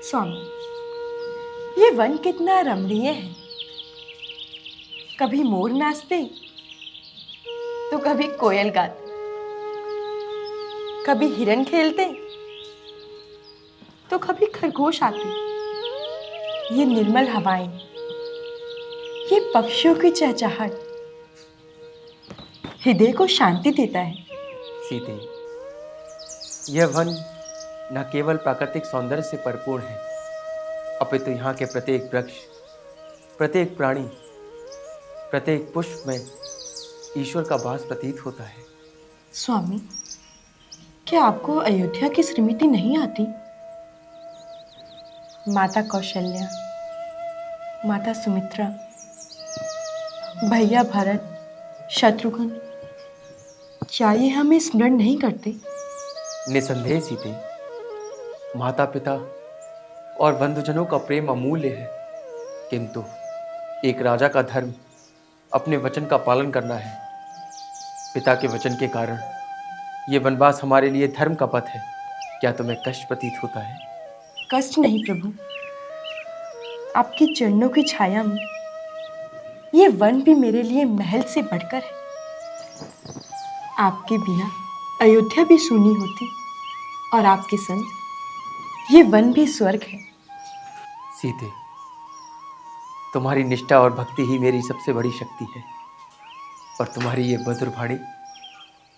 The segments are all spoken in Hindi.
स्वामी, ये वन कितना रमणीय है। कभी मोर नाचते तो कभी कोयल गाते, कभी हिरन खेलते तो कभी खरगोश आते। ये निर्मल हवाएं, ये पक्षियों की चहचहाट हृदय को शांति देता है। सीते, यह वन न केवल प्राकृतिक सौंदर्य से परिपूर्ण है, अपितु यहाँ के प्रत्येक वृक्ष, प्रत्येक प्राणी, प्रत्येक पुष्प में ईश्वर का वास प्रतीत होता है। स्वामी, क्या आपको अयोध्या की स्मृति नहीं आती? माता कौशल्या, माता सुमित्रा, भैया भरत, शत्रुघ्न, क्या ये हमें स्मरण नहीं करते? निसंदेह सीते, माता पिता और बंधुजनों का प्रेम अमूल्य है, किंतु एक राजा का धर्म अपने वचन का पालन करना है। पिता के वचन के कारण ये वनवास हमारे लिए धर्म का पथ है। क्या तुम्हें कष्ट प्रतीत होता है? कष्ट नहीं प्रभु, आपके चरणों की छाया में ये वन भी मेरे लिए महल से बढ़कर है। आपके बिना अयोध्या भी सूनी होती और आपके संग ये वन भी स्वर्ग है। सीते, तुम्हारी निष्ठा और भक्ति ही मेरी सबसे बड़ी शक्ति है, और तुम्हारी ये मधुर वाणी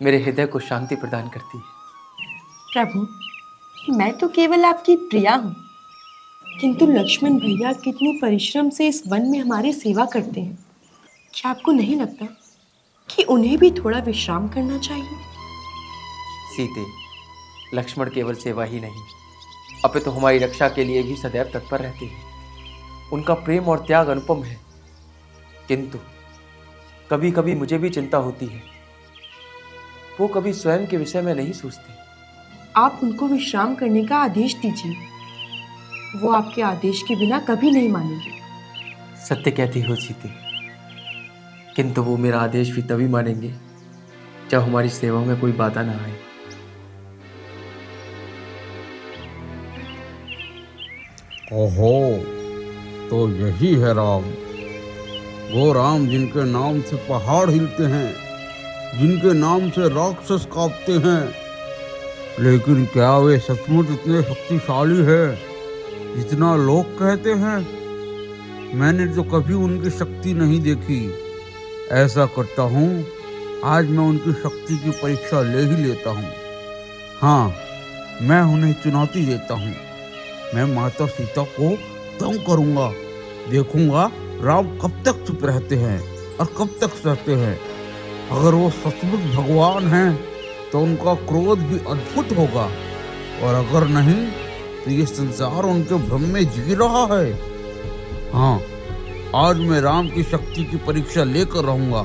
मेरे हृदय को शांति प्रदान करती है। प्रभु, मैं तो केवल आपकी प्रिया हूँ, किंतु लक्ष्मण भैया कितनी परिश्रम से इस वन में हमारी सेवा करते हैं। क्या आपको नहीं लगता कि उन्हें भी थोड़ा विश्राम करना चाहिए? सीते, लक्ष्मण केवल सेवा ही नहीं, अपितु हमारी रक्षा के लिए भी सदैव तत्पर रहते हैं। उनका प्रेम और त्याग अनुपम है, किंतु कभी कभी मुझे भी चिंता होती है। वो कभी स्वयं के विषय में नहीं सोचते। आप उनको विश्राम करने का आदेश दीजिए, वो आपके आदेश के बिना कभी नहीं मानेंगे। सत्य कहती हो सीते, किंतु वो मेरा आदेश भी तभी मानेंगे जब हमारी सेवा में कोई बाधा ना आए। ओहो, तो यही है राम, वो राम जिनके नाम से पहाड़ हिलते हैं, जिनके नाम से राक्षस कांपते हैं। लेकिन क्या वे सचमुच इतने शक्तिशाली है जितना लोग कहते हैं? मैंने तो कभी उनकी शक्ति नहीं देखी। ऐसा करता हूँ, आज मैं उनकी शक्ति की परीक्षा ले ही लेता हूँ। हाँ, मैं उन्हें चुनौती देता हूँ। मैं माता सीता को तंग करूँगा, देखूंगा राम कब तक चुप रहते हैं और कब तक सहते हैं। अगर वो सचमुच भगवान हैं तो उनका क्रोध भी अद्भुत होगा, और अगर नहीं तो ये संसार उनके भ्रम में जी रहा है। हाँ, आज मैं राम की शक्ति की परीक्षा लेकर रहूंगा।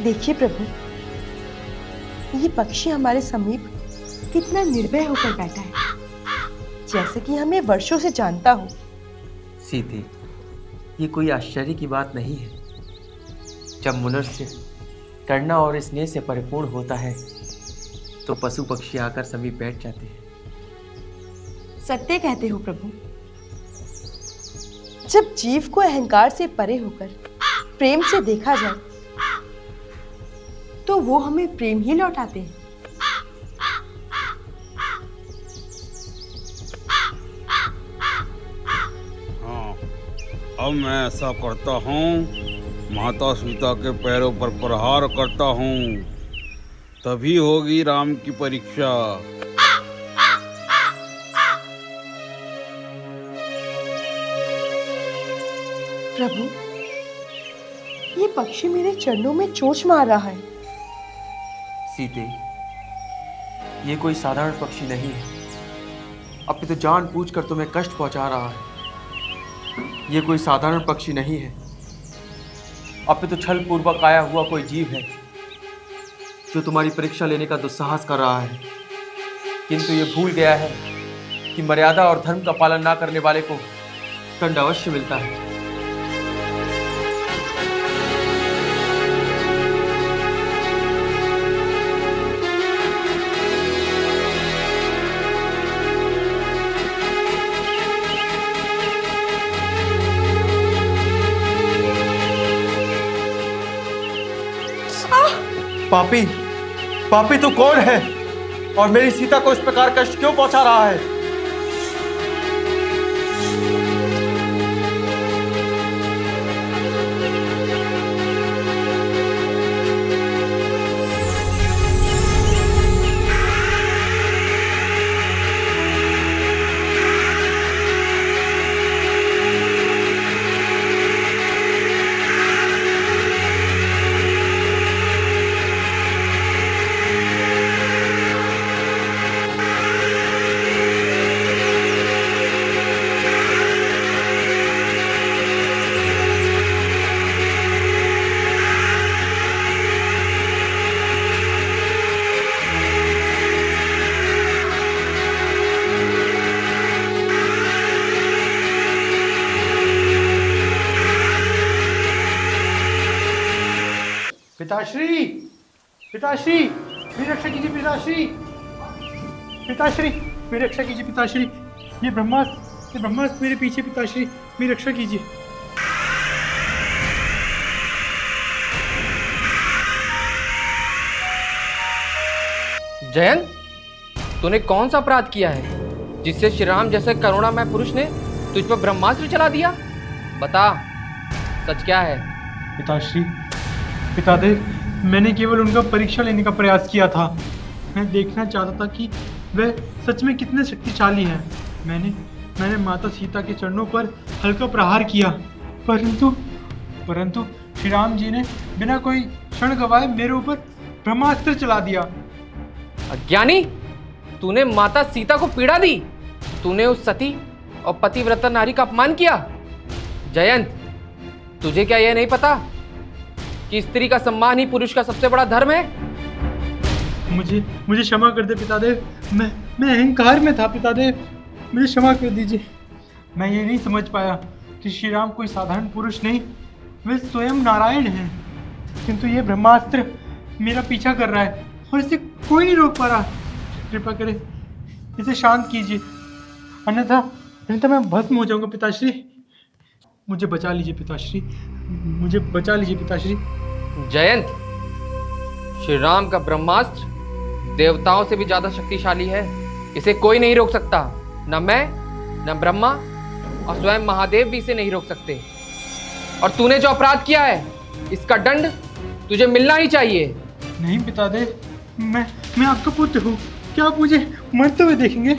देखिए प्रभु, ये पक्षी हमारे समीप कितना निर्भय होकर बैठा है, जैसे कि हमें वर्षों से जानता हो। सीते, ये कोई आश्चर्य की बात नहीं है। जब मनुष्य करुणा और स्नेह से परिपूर्ण होता है तो पशु पक्षी आकर समीप बैठ जाते हैं। सत्य कहते हो प्रभु, जब जीव को अहंकार से परे होकर प्रेम से देखा जाए तो वो हमें प्रेम ही लौटाते हैं। हाँ, अब मैं ऐसा करता हूँ, माता सीता के पैरों पर प्रहार करता हूँ, तभी होगी राम की परीक्षा। प्रभु, ये पक्षी मेरे चरणों में चोंच मार रहा है। सीते, ये कोई साधारण पक्षी नहीं है, अपितु जानबूझकर तुम्हें कष्ट पहुंचा रहा है। ये कोई साधारण पक्षी नहीं है, अपितु छल पूर्वक आया हुआ कोई जीव है जो तुम्हारी परीक्षा लेने का दुस्साहस कर रहा है। किंतु ये भूल गया है कि मर्यादा और धर्म का पालन ना करने वाले को दंड अवश्य मिलता है। पापी, पापी तू कौन है और मेरी सीता को इस प्रकार कष्ट क्यों पहुंचा रहा है? पिताश्री, पिताश्री, मेरी रक्षा कीजिए पिताश्री, पिताश्री, मेरी रक्षा कीजिए पिताश्री, ये ब्रह्मास्त्र मेरे पीछे पिताश्री, मेरी रक्षा कीजिए। जयंत, तूने कौन सा अपराध किया है जिससे श्री राम जैसे करुणामय पुरुष ने तुझ पर ब्रह्मास्त्र चला दिया? बता, सच क्या है? पिताश्री, पितादेव, मैंने केवल उनका परीक्षा लेने का प्रयास किया था। मैं देखना चाहता था कि वे सच में कितने शक्तिशाली हैं। मैंने माता सीता के चरणों पर हल्का प्रहार किया, परंतु श्री राम जी ने बिना कोई क्षण गवाए मेरे ऊपर ब्रह्मास्त्र चला दिया। अज्ञानी, तूने माता सीता को पीड़ा दी। तूने उस सती और पतिव्रता नारी का अपमान किया। जयंत, तुझे क्या यह नहीं पता कि स्त्री का सम्मान ही पुरुष का सबसे बड़ा धर्म है? मुझे क्षमा कर दे पितादेव, मैं अहंकार में था पितादेव, मुझे क्षमा कर दीजिए। मैं ये नहीं समझ पाया कि श्री राम कोई साधारण पुरुष नहीं, वे स्वयं नारायण हैं। किंतु ये ब्रह्मास्त्र मेरा पीछा कर रहा है और इसे कोई नहीं रोक पा रहा। कृपा करें, इसे शांत कीजिए, अन्यथा मैं भस्म हो जाऊंगा पिताश्री। मुझे बचा लीजिए पिताश्री, मुझे बचा लीजिए पिताश्री। जयंत, श्री राम का ब्रह्मास्त्र देवताओं से भी ज्यादा शक्तिशाली है। इसे कोई नहीं रोक सकता, न मैं, न ब्रह्मा और स्वयं महादेव भी इसे नहीं रोक सकते। और तूने जो अपराध किया है, इसका दंड तुझे मिलना ही चाहिए। नहीं पितादेव, मैं आपका पुत्र हूँ, क्या आप मुझे मरते हुए देखेंगे?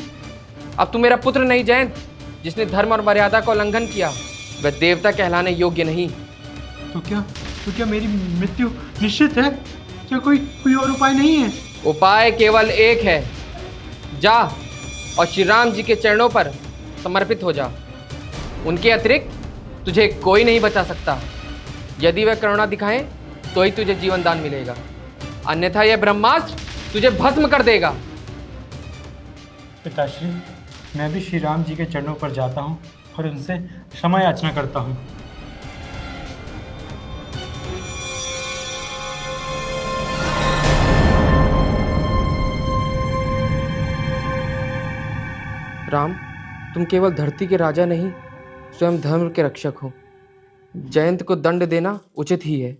अब तू मेरा पुत्र नहीं जयंत। जिसने धर्म और मर्यादा का उल्लंघन किया वह देवता कहलाने योग्य नहीं। तो क्या मेरी मृत्यु निश्चित है? क्या कोई और उपाय नहीं है? उपाय केवल एक है। जा और श्री राम जी के चरणों पर समर्पित हो जा। उनके अतिरिक्त तुझे कोई नहीं बचा सकता। यदि वह करुणा दिखाएं तो ही तुझे जीवन दान मिलेगा, अन्यथा यह ब्रह्मास्त्र तुझे भस्म कर देगा। पिताश्री, मैं भी श्री राम जी के चरणों पर जाता हूँ और उनसे क्षमा याचना करता हूँ। राम, तुम केवल धरती के राजा नहीं, स्वयं धर्म के रक्षक हो। जयंत को दंड देना उचित ही है।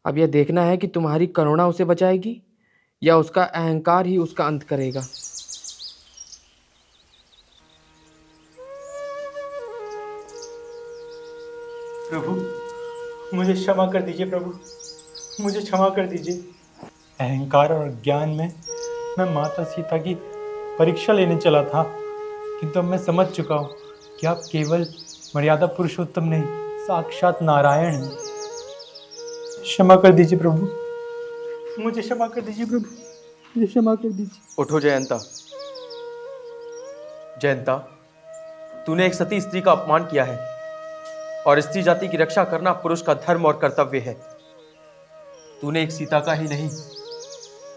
अब यह देखना है कि तुम्हारी करुणा उसे बचाएगी या उसका अहंकार ही उसका अंत करेगा। प्रभु, मुझे क्षमा कर दीजिए प्रभु, मुझे क्षमा कर दीजिए। अहंकार और ज्ञान में मैं माता सीता की परीक्षा लेने चला था, किंतु अब मैं समझ चुका हूँ कि आप केवल मर्यादा पुरुषोत्तम नहीं, साक्षात नारायण हैं। क्षमा कर दीजिए प्रभु, मुझे क्षमा कर दीजिए प्रभु, मुझे क्षमा कर दीजिए। उठो जयंता। जयंता, तूने एक सती स्त्री का अपमान किया है और स्त्री जाति की रक्षा करना पुरुष का धर्म और कर्तव्य है। तूने एक सीता का ही नहीं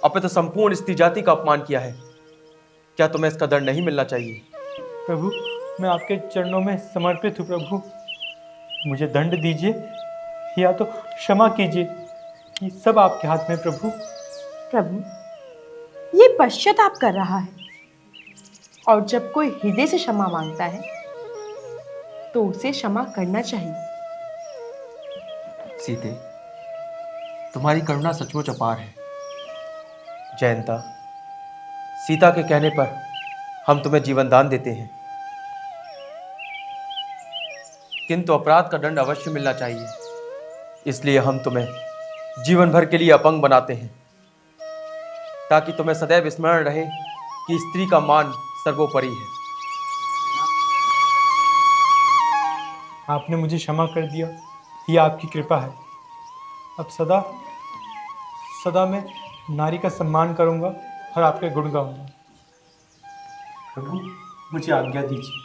अपितु संपूर्ण स्त्री जाति का अपमान किया है। क्या तुम्हें इसका दंड नहीं मिलना चाहिए? प्रभु, मैं आपके चरणों में समर्पित हूँ प्रभु। मुझे दंड दीजिए या तो क्षमा कीजिए, ये सब आपके हाथ में प्रभु। प्रभु, ये पश्चाताप कर रहा है, और जब कोई हृदय से क्षमा मांगता है तो उसे क्षमा करना चाहिए। सीते, तुम्हारी करुणा सचमुच अपार है। जयंता, सीता के कहने पर हम तुम्हें जीवन दान देते हैं, किंतु अपराध का दंड अवश्य मिलना चाहिए। इसलिए हम तुम्हें जीवन भर के लिए अपंग बनाते हैं, ताकि तुम्हें सदैव स्मरण रहे कि स्त्री का मान सर्वोपरि है। आपने मुझे क्षमा कर दिया, ये आपकी कृपा है। अब सदा सदा मैं नारी का सम्मान करूंगा और आपके गुण गाऊंगा। प्रभु, मुझे आज्ञा दीजिए।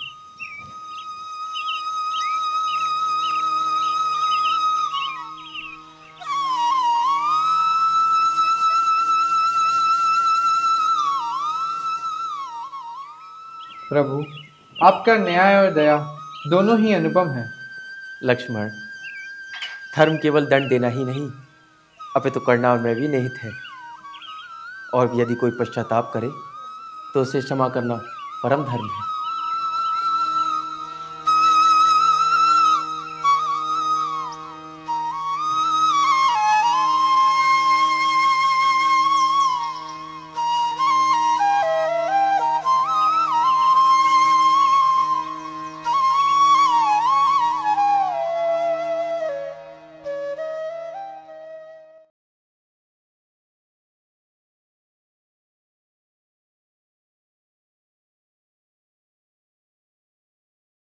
प्रभु, आपका न्याय और दया दोनों ही अनुपम है। लक्ष्मण, धर्म केवल दंड देना ही नहीं, अपितु करुणा में भी निहित है। और यदि कोई पश्चाताप करे तो उसे क्षमा करना परम धर्म है।